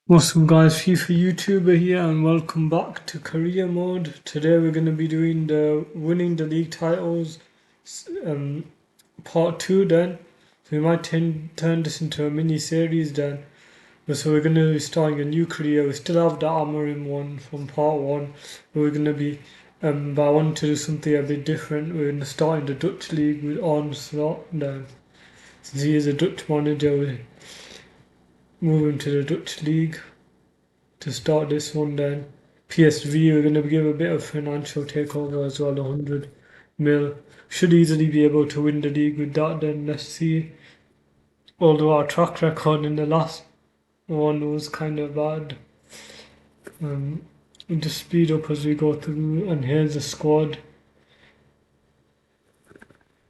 What's up guys, FIFA YouTuber here and welcome back to career mode. Today we're going to be doing the winning the league titles part 2 then. So we might turn this into a mini series then. So we're going to be starting a new career. We still have the Amarim one from part 1. But we're going to be, but I want to do something a bit different. We're going to start in the Dutch league with Onslaught then. Since he is a Dutch manager, we're moving to the Dutch league. To start this one then, PSV, we're going to give a bit of financial takeover as well, 100 mil. Should easily be able to win the league with that then, let's see. Although our track record in the last one was kind of bad. We'll just speed up as we go through, and here's the squad.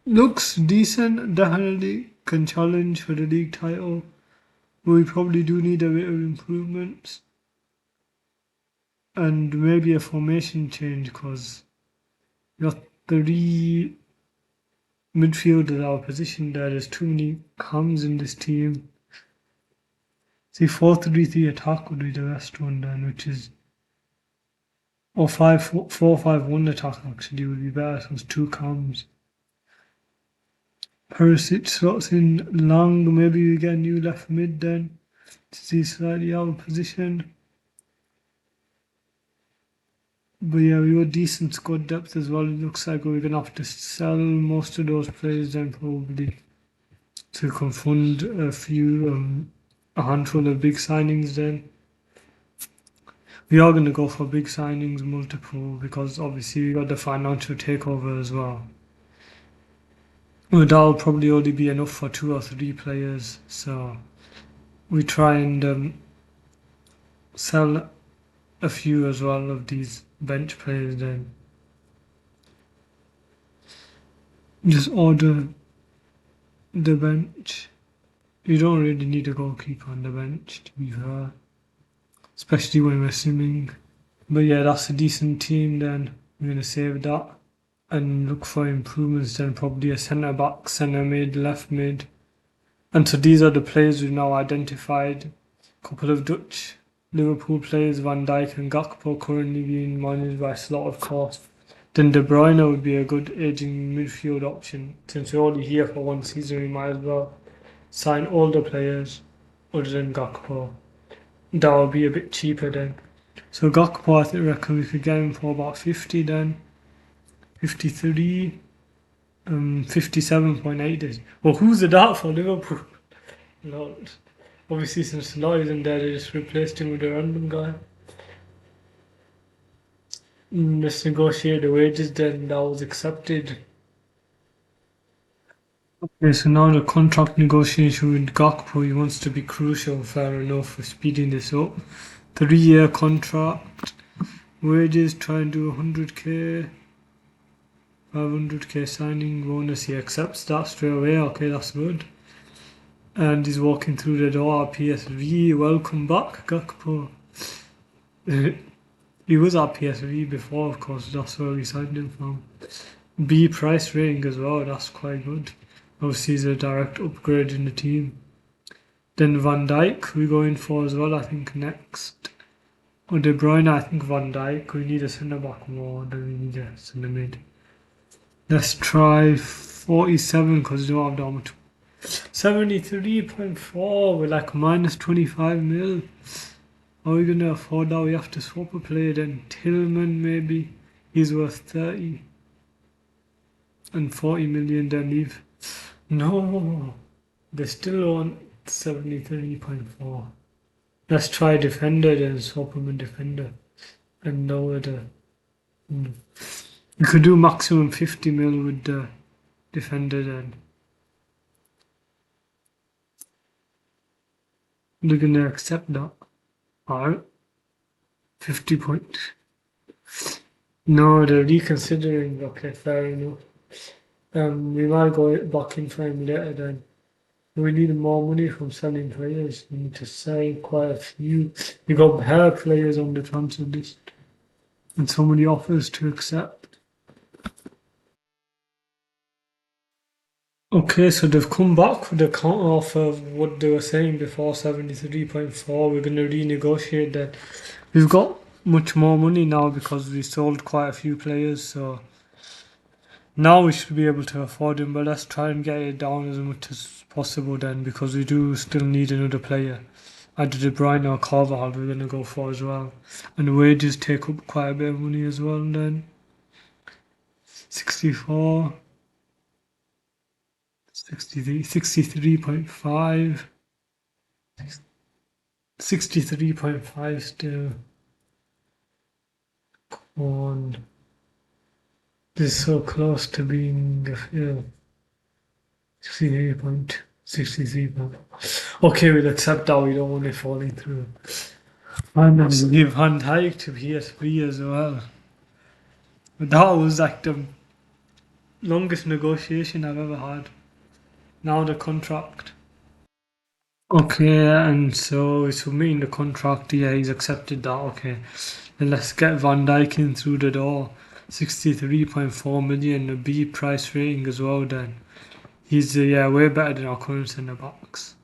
Looks decent, definitely can challenge for the league title. We probably do need a bit of improvements. And maybe a formation change because we got 3 midfielders out of position there. There's too many cams in this team. See, 4-3-3 attack would be the best one then, which is. Or 5-4-5-1 attack actually would be better, so it's 2 cams. Perisic slots in Lang, maybe we get a new left mid then. See, slightly out of position. But yeah, we got decent squad depth as well. It looks like we're gonna have to sell most of those players then probably to confund a handful of big signings then. We are gonna go for big signings, multiple, because obviously we got the financial takeover as well. But that'll probably only be enough for 2 or 3 players, so we try and sell a few as well of these bench players then. Just order the bench. You don't really need a goalkeeper on the bench, to be fair. Especially when we're swimming. But yeah, that's a decent team then. We're going to save that. And look for improvements then. Probably a centre back, centre mid, left mid. And so these are the players we've now identified. A couple of Dutch Liverpool players, Van Dijk and Gakpo, currently being managed by Slot, of course. Then De Bruyne would be a good aging midfield option. Since we're only here for 1 season, we might as well sign all the players other than Gakpo. That would be a bit cheaper then. So Gakpo, I reckon we could get him for about 50 then. 53, 57.8 days. Well, who's the dart for Liverpool? Lord. Obviously, since Slot isn't there, they just replaced him with a random guy. Let's negotiate the wages then. That was accepted. Okay, so now the contract negotiation with Gakpo, he wants to be crucial, fair enough, for speeding this up. 3-year contract, wages, try and do 100k, 500k signing bonus, he accepts that straight away, okay, that's good. And he's walking through the door at PSV, welcome back, Gakpo. He was at PSV before, of course, that's where we signed him from. B price rating as well, that's quite good. Obviously, he's a direct upgrade in the team. Then Van Dijk, we're going for as well, I think, next. Or De Bruyne, I think Van Dijk. We need a centre back more than we need a centre mid. Let's try 47 because we don't have that much. 73.4 with like minus 25 mil. Are we going to afford that? We have to swap a player then. Tillman, maybe. He's worth 30. And 40 million then leave. No, they still want 73.4. Let's try defender then, swap him a defender. And lower the. You could do maximum 50 mil with the defender then. They're gonna accept that. Alright. 50 points. No, they're reconsidering. Okay, fair enough. We might go back in for him later then. We need more money from selling players. We need to sell quite a few. We got better players on the transfer list. And so many offers to accept. Okay, so they've come back with the counter offer of what they were saying before 73.4. We're going to renegotiate that. We've got much more money now because we sold quite a few players, so now we should be able to afford him. But let's try and get it down as much as possible then, because we do still need another player. Either De Bruyne or Carvajal we're going to go for as well. And wages take up quite a bit of money as well then. 64, 63, 63.5. 63.5 still on. This is so close to being 68.63. Okay, we'll accept that. We don't want it falling through. And then give Van Dijk to PSV as well. But that was like the longest negotiation I've ever had. Now the contract. Okay, and so he's submitting the contract. Yeah, he's accepted that. Okay, then let's get Van Dijk in through the door. 63.4 million, a B price rating as well. Then he's yeah way better than our current centre backs.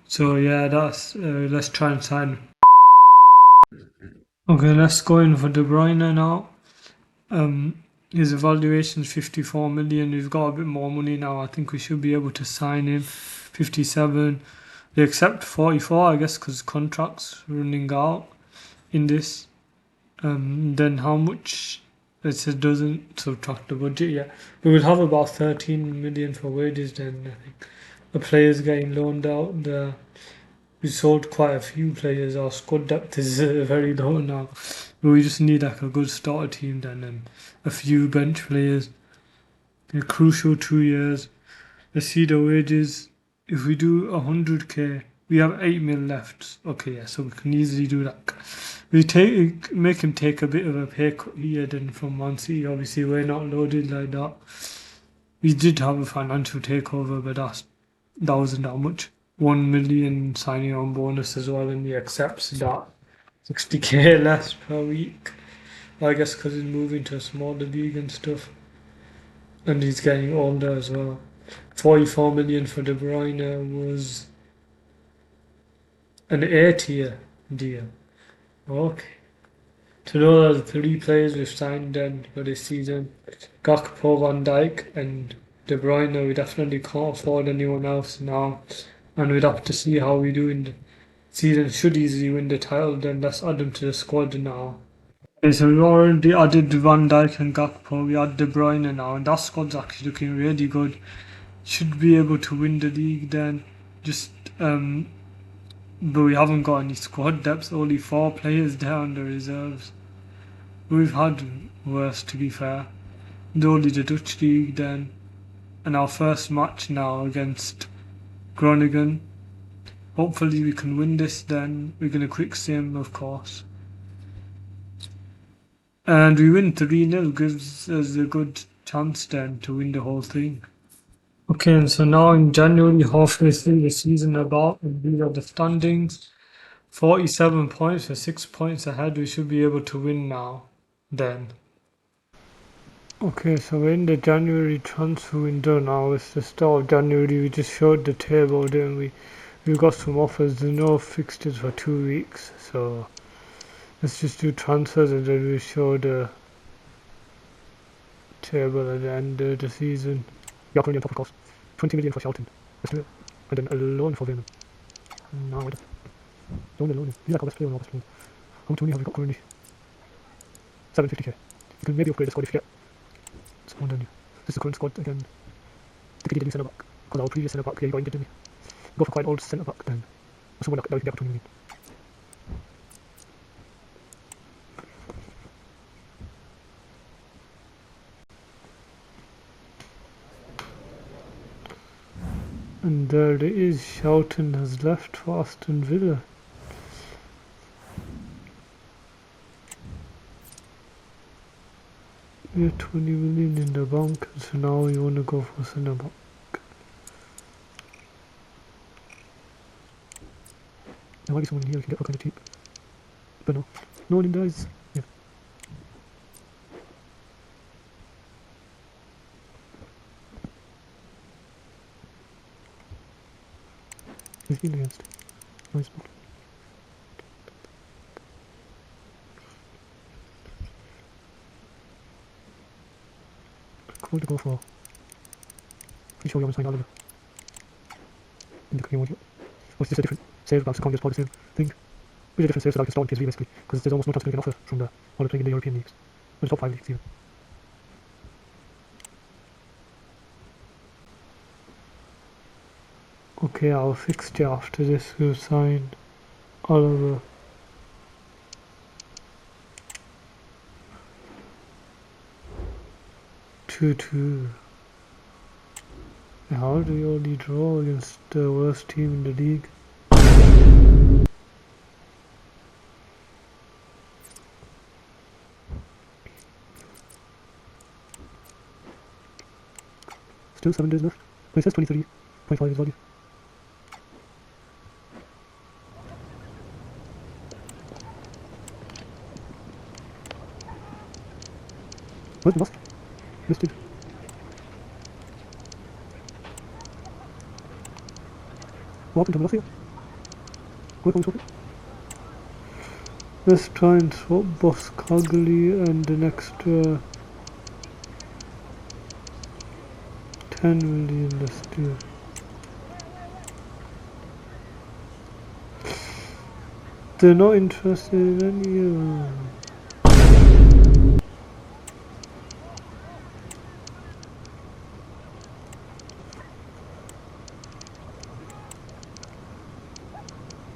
So yeah, that's let's try and sign. Okay, let's go in for De Bruyne now. His evaluation is 54 million. We've got a bit more money now. I think we should be able to sign him. 57. They accept 44, I guess, because contract's running out in this. Then how much? It says doesn't subtract the budget yet. We will have about 13 million for wages then, I think. The players getting loaned out. We sold quite a few players. Our squad depth is very low now. We just need like a good starter team then and a few bench players. A crucial 2 years. Let's see the wages. If we do 100k, we have 8 mil left. Okay, yeah, so we can easily do that. We make him take a bit of a pay cut here then from Man City. Obviously, we're not loaded like that. We did have a financial takeover, but that wasn't that much. 1 million signing on bonus as well, and he accepts that 60k less per week. I guess because he's moving to a smaller league and stuff, and he's getting older as well. 44 million for De Bruyne was an A tier deal. Okay. To know that the three players we've signed then for this season, Gakpo, Van Dijk, and De Bruyne, we definitely can't afford anyone else now, and we'd have to see how we do in the season. Should easily win the title, then let's add them to the squad now. Okay, so we already added Van Dijk and Gakpo. We add De Bruyne now, and that squad's actually looking really good. Should be able to win the league then. Just but we haven't got any squad depth. Only 4 players there on the reserves. We've had worse, to be fair. Only the Dutch league then, and our first match now against Groningen. Hopefully we can win this then. We're gonna quick sim, of course. And we win 3-0, gives us a good chance then to win the whole thing. Okay, and so now in January, halfway through the season about, and these are the standings. 47 points, we're 6 points ahead. We should be able to win now, then. Okay, so we're in the January transfer window now. It's the start of January. We just showed the table, didn't we? We got some offers. There's no fixtures for 2 weeks, so let's just do transfers and then we show the table at the end of the season. We are currently on top of course. 20 million for Shelton. Let's do it. And then a loan for Venom. No, wait. Loan. He's like our best player and our best player. How much money have we got currently? 750k. You can maybe upgrade the squad if you get someone down here. This is the current squad again. I think we need a new centre back. Because our previous centre back, yeah, you got injured, didn't we? Go for quite an old centre back then. Or someone that we can get for 20 million. And there it is. Shelton has left for Aston Villa. We have 20 million in the bank, so now we want to go for centre back. There might be someone here we can get for kind of cheap. But no. No one does. Yeah. Who's he against? Nice spot. Cool to go for. Pretty sure you haven't signed Oliver. In the cooking one. What's just a different sales box? I can't just part the same thing. With a different sales so like a starting PSV basically. Because there's almost no chance to get an offer from the all playing in the European leagues. Or the top 5 leagues even. Okay, our fixture after this will sign Oliver. Two. How do you only draw against the worst team in the league? Still 7 days left. But it says 23.5 is value. What? Lost? Listed. What happened to Malacia? What was it? Let's try and swap Boss Coggley and an extra 10 million, let's do. They're not interested in any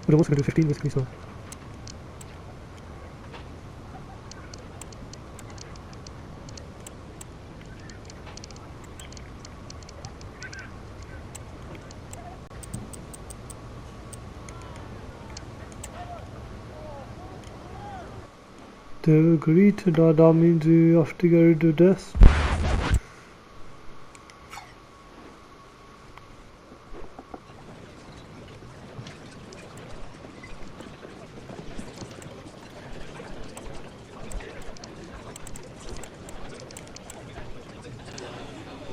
But I'm also going to do 15 basically, so. They agree to that, that means we have to get rid of this.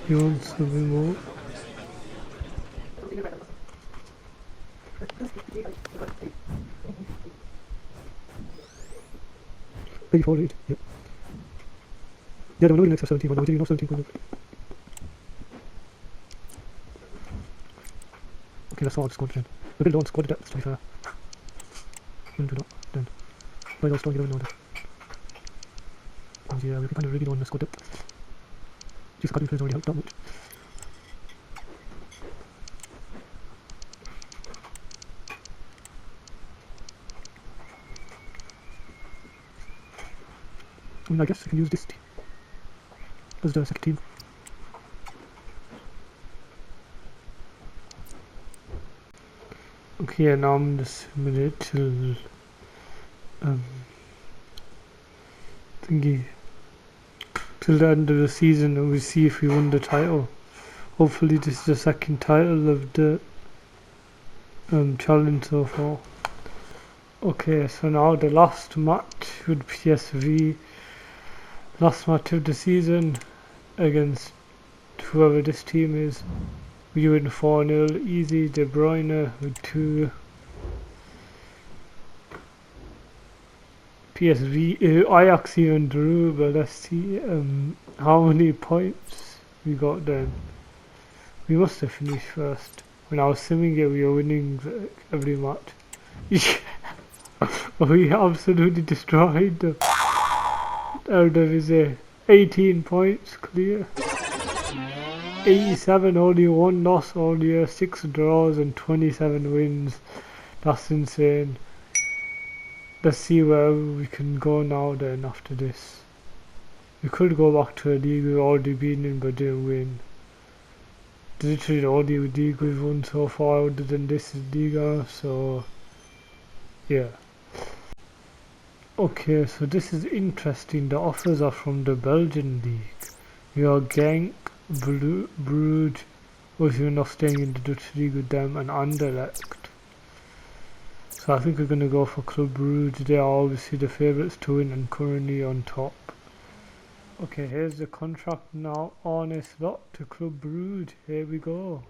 You want something more? Maybe 48, yep. Yeah, no, no, next 17, but no, we didn't know 17. Okay, that's all I'll just go to then. We're a bit low on squad depth, to be fair. We'll do that then. Right, I'll start, you don't know that. And yeah, we're kind of really low on the squad depth. Just got influence already helped that much. I mean, I guess I can use this team as the second team. Okay, now I'm gonna simulate till thingy till the end of the season and we see if we won the title. Hopefully this is the second title of the challenge so far. Okay, so now the last match with PSV, last match of the season against whoever this team is. We win 4-0, easy. De Bruyne with 2. PSV, Ajax even drew, but let's see how many points we got then. We must have finished first. When I was simming it, we were winning every match. We absolutely destroyed the Eredivisie. 18 points clear. 87, only 1 loss all year, 6 draws and 27 wins. That's insane. Let's see where we can go now then after this. We could go back to a league we've already been in but didn't win. Literally the only league we've won so far other than this is Liga, so yeah. Okay, so this is interesting. The offers are from the Belgian league. We are Genk, Bruges, or if you're not staying in the Dutch league with them, and Anderlecht. So I think we're going to go for Club Brugge. They are obviously the favourites to win and currently on top. Okay, here's the contract now. Honest lot to Club Brugge. Here we go.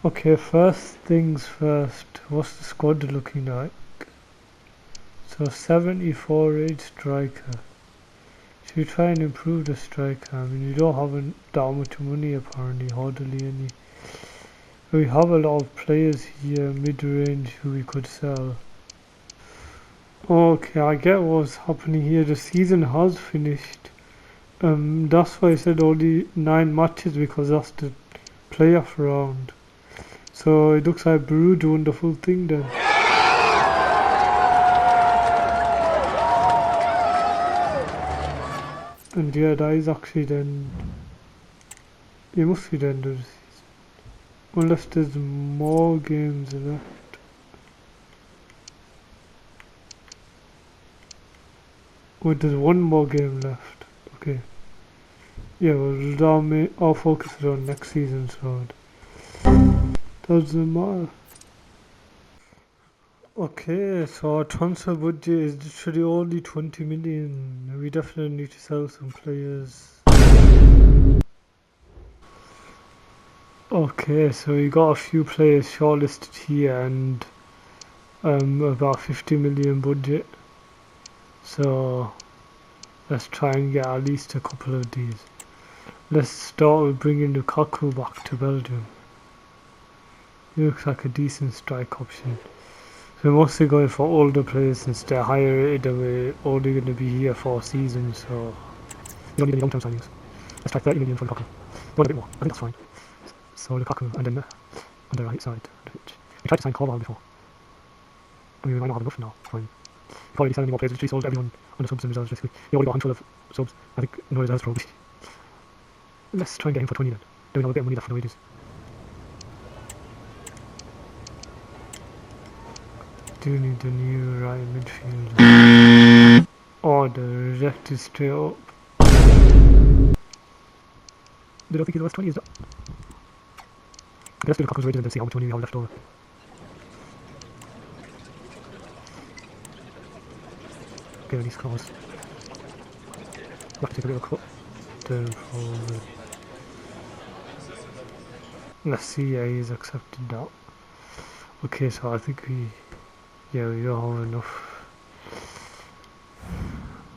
Okay, first things first. What's the squad looking like? So 74 rate striker. Should we try and improve the striker? I mean, we don't have that much money apparently, hardly any. We have a lot of players here mid-range who we could sell. Okay, I get what's happening here. The season has finished. That's why I said only 9 matches, because that's the playoff round. So it looks like Bruges won the full thing then. And yeah, that is actually then. It must be the end of the season. Unless there's more games left. Oh, there's one more game left. Okay. Yeah, well, our focus is on next season, so it doesn't matter. Okay, so our transfer budget is literally only 20 million. We definitely need to sell some players. Okay, so we got a few players shortlisted here and about 50 million budget. So let's try and get at least a couple of these. Let's start with bringing Lukaku back to Belgium. He looks like a decent strike option. So we're mostly going for older players since they're higher rated and we're only going to be here for a season, so we don't need any long-term signings. Let's try 30 million for Lukaku. Want a bit more, I think that's fine. So Lukaku and then on the right side of the pitch. We tried to sign Carvalho before. I mean, we might not have enough now. Fine. We probably sell any more players. We literally sold everyone on the subs and reserves basically. We already got a handful of subs. I think no reserves probably. Let's try and get him for 20 then. Then we have a bit of money left for the wages. Do need a new right midfielder. Oh, the reject is straight up. Did I think it was 20? Is that? Okay, let's do the Lukaku's wages and then see how much money we have left over. Okay, these cars. We'll have to take a little cut down forward. Let's see, yeah, he's accepted that. Okay, so I think we don't have enough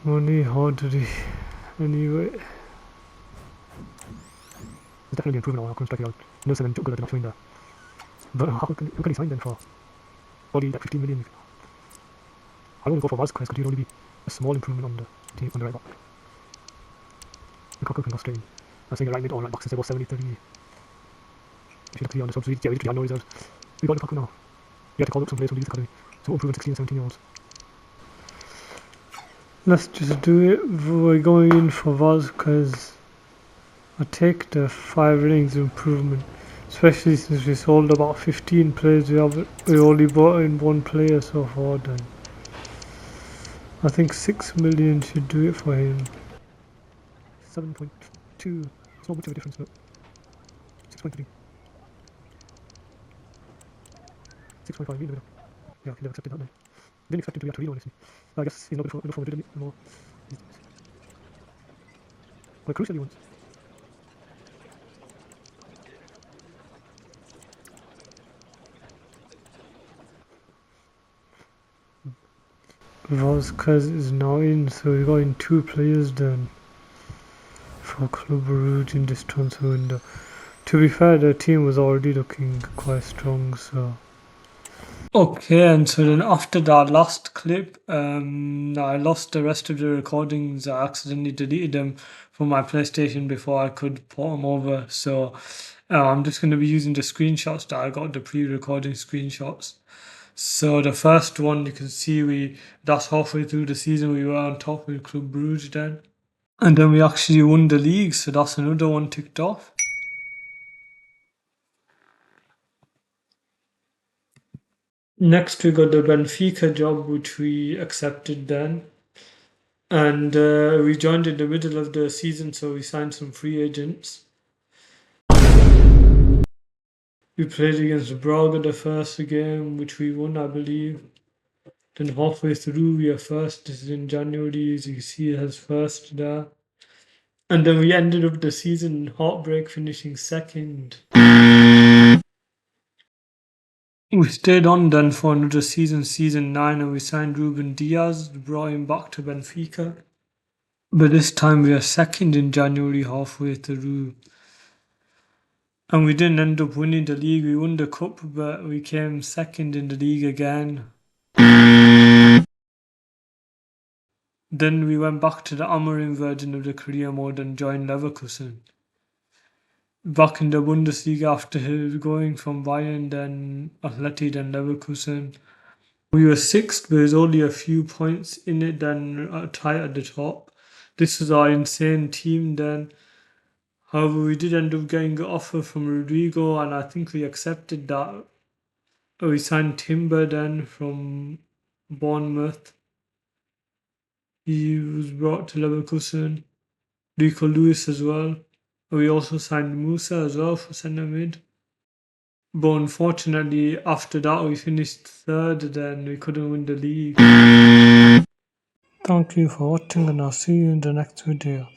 money hardly anyway. There's definitely improvement on our current striker out. Nelson and Juggler did not join there. But who can he sign then for? Only like 15 million. I won't go for Vazquez because he'd only be a small improvement on the team on the right back. Lukaku can go straight in. I was saying the right mid or right back since it was 70-30. If you look at on the subs, we literally had no reserves. We got Lukaku now. We had to call up some players from the youth academy. So improving 16 and 17 year olds. Let's just do it. We're going in for Vazquez. I take the 5 innings improvement, especially since we sold about 15 players. We only bought in one player so far. Then I think 6 million should do it for him. 7.2. It's not much of a difference, but 6.3. 6.5 in the middle. Yeah, he never accepted that then. Didn't expect him to be at Torino, honestly. I guess he's not good enough for Madrid anymore. Well, crucially once. Vazquez is now in, so we got in 2 players then for Club Brugge in this transfer window. To be fair, the team was already looking quite strong, so. Okay, and so then after that last clip, I lost the rest of the recordings. I accidentally deleted them from my PlayStation before I could port them over. So I'm just going to be using the screenshots that I got, the pre-recording screenshots. So the first one you can see that's halfway through the season we were on top with Club Brugge then. And then we actually won the league, so that's another one ticked off. Next we got the Benfica job, which we accepted then. And we joined in the middle of the season, so we signed some free agents. We played against Braga the first game, which we won, I believe. Then halfway through, we are first. This is in January, as you can see, it has first there. And then we ended up the season heartbreak, finishing second. We stayed on then for another season 9, and we signed Ruben Diaz, brought him back to Benfica. But this time we are second in January, halfway through. And we didn't end up winning the league. We won the cup, but we came second in the league again. Then we went back to the Amorim version of the career mode and joined Leverkusen. Back in the Bundesliga after going from Bayern, then Atleti, then Leverkusen. We were sixth, but there's only a few points in it, then tight at the top. This was our insane team then. However, we did end up getting an offer from Rodrigo, and I think we accepted that. We signed Timber then from Bournemouth. He was brought to Leverkusen. Rico Lewis as well. We also signed Musa as well for centre mid. But unfortunately, after that, we finished third, then we couldn't win the league. Thank you for watching, and I'll see you in the next video.